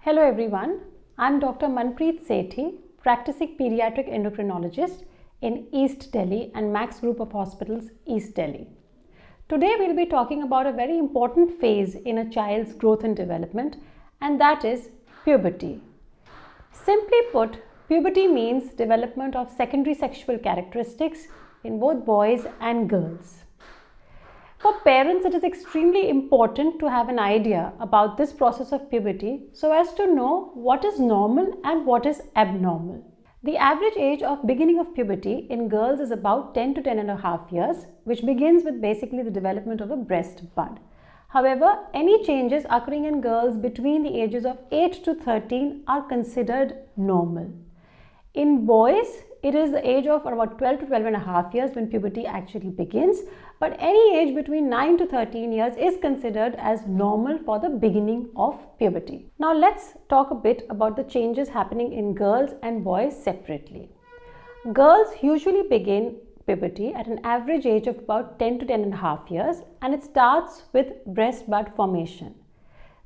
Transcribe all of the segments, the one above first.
Hello everyone, I'm Dr. Manpreet Sethi, practicing pediatric endocrinologist in East Delhi and Max Group of Hospitals, East Delhi. Today we'll be talking about a very important phase in a child's growth and development, and that is puberty. Simply put, puberty means development of secondary sexual characteristics in both boys and girls. For parents, it is extremely important to have an idea about this process of puberty so as to know what is normal and what is abnormal. The average age of beginning of puberty in girls is about 10 to 10 and a half years, which begins with basically the development of a breast bud. However, any changes occurring in girls between the ages of 8 to 13 are considered normal. In boys, it is the age of about 12 to 12 and a half years when puberty actually begins, but any age between 9 to 13 years is considered as normal for the beginning of puberty. Now let's talk a bit about the changes happening in girls and boys separately. Girls usually begin puberty at an average age of about 10 to 10 and a half years, and it starts with breast bud formation.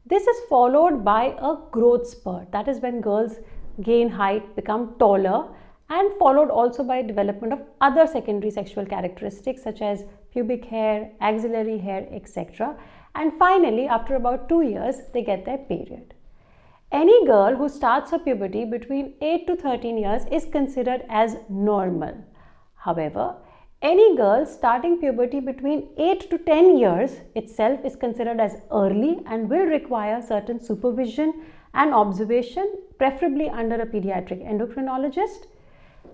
This is followed by a growth spurt, that is when girls gain height, become taller, and followed also by development of other secondary sexual characteristics such as pubic hair, axillary hair, etc. And finally, after about 2 years, they get their period. Any girl who starts her puberty between 8 to 13 years is considered as normal. However, any girl starting puberty between 8 to 10 years itself is considered as early and will require certain supervision and observation, preferably under a pediatric endocrinologist.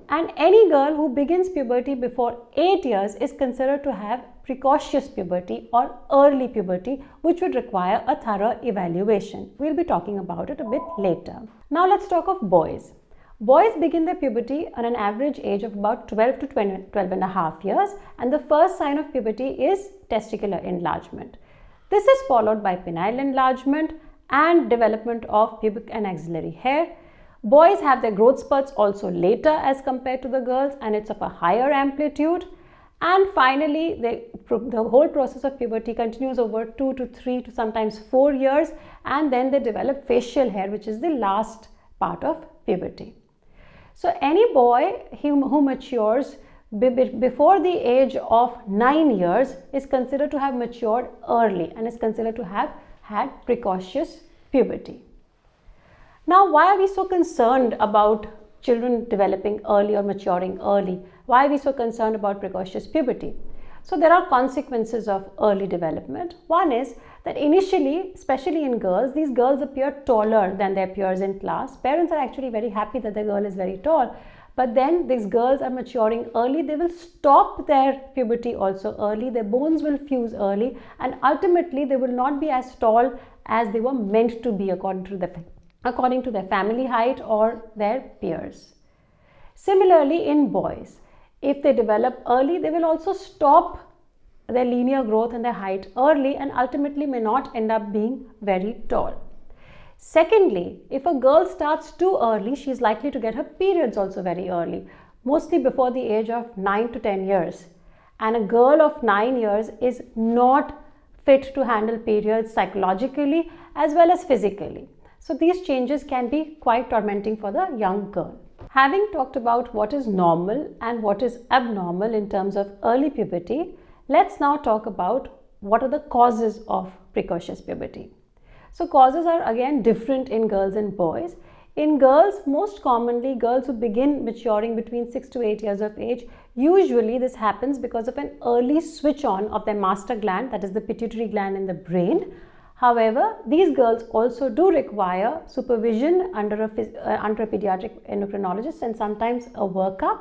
And any girl who begins puberty before 8 years is considered to have precocious puberty or early puberty, which would require a thorough evaluation. We'll be talking about it a bit later. Now let's talk of boys. Boys begin their puberty at an average age of about 12 to 12 and a half years, and the first sign of puberty is testicular enlargement. This is followed by penile enlargement and development of pubic and axillary hair. Boys have their growth spurts also later as compared to the girls, and it's of a higher amplitude. And finally, the whole process of puberty continues over 2 to 3 to sometimes 4 years, and then they develop facial hair, which is the last part of puberty. So any boy who matures before the age of 9 years is considered to have matured early and is considered to have had precocious puberty. Now, why are we so concerned about children developing early or maturing early? Why are we so concerned about precocious puberty? So there are consequences of early development. One is that initially, especially in girls, these girls appear taller than their peers in class. Parents are actually very happy that their girl is very tall. But then these girls are maturing early. They will stop their puberty also early. Their bones will fuse early, and ultimately they will not be as tall as they were meant to be according to their family height or their peers. Similarly, in boys, if they develop early, they will also stop their linear growth and their height early and ultimately may not end up being very tall. Secondly, if a girl starts too early, she is likely to get her periods also very early, mostly before the age of 9 to 10 years. And a girl of 9 years is not fit to handle periods psychologically as well as physically. So these changes can be quite tormenting for the young girl. Having talked about what is normal and what is abnormal in terms of early puberty, let's now talk about what are the causes of precocious puberty. So causes are again different in girls and boys. In girls, most commonly girls who begin maturing between 6 to 8 years of age, usually this happens because of an early switch on of their master gland, that is the pituitary gland in the brain. However, these girls also do require supervision under a pediatric endocrinologist and sometimes a workup.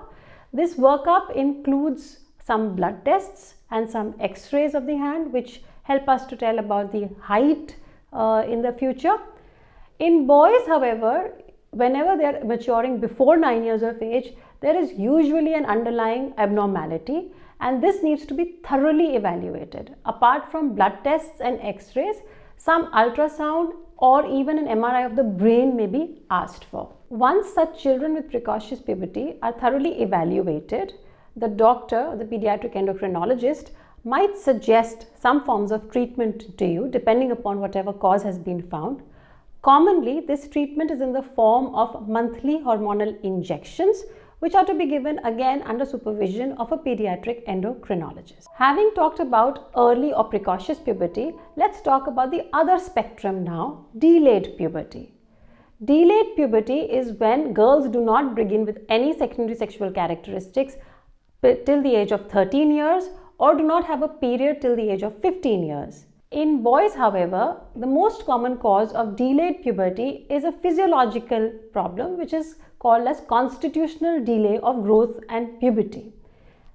This workup includes some blood tests and some x-rays of the hand, which help us to tell about the height in the future. In boys, however, whenever they are maturing before 9 years of age, there is usually an underlying abnormality, and this needs to be thoroughly evaluated. Apart from blood tests and x-rays, some ultrasound or even an MRI of the brain may be asked for. Once such children with precocious puberty are thoroughly evaluated, the doctor, the pediatric endocrinologist, might suggest some forms of treatment to you depending upon whatever cause has been found. Commonly, this treatment is in the form of monthly hormonal injections, which are to be given again under supervision of a pediatric endocrinologist. Having talked about early or precocious puberty, let's talk about the other spectrum now, delayed puberty. Delayed puberty is when girls do not begin with any secondary sexual characteristics till the age of 13 years or do not have a period till the age of 15 years. In boys, however, the most common cause of delayed puberty is a physiological problem which is called as constitutional delay of growth and puberty.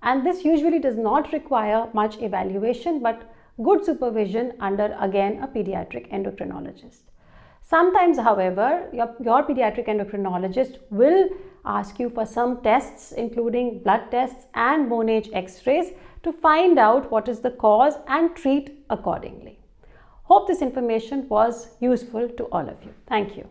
And this usually does not require much evaluation but good supervision under again a pediatric endocrinologist. Sometimes, however, your pediatric endocrinologist will ask you for some tests including blood tests and bone age x-rays to find out what is the cause and treat accordingly. Hope this information was useful to all of you. Thank you.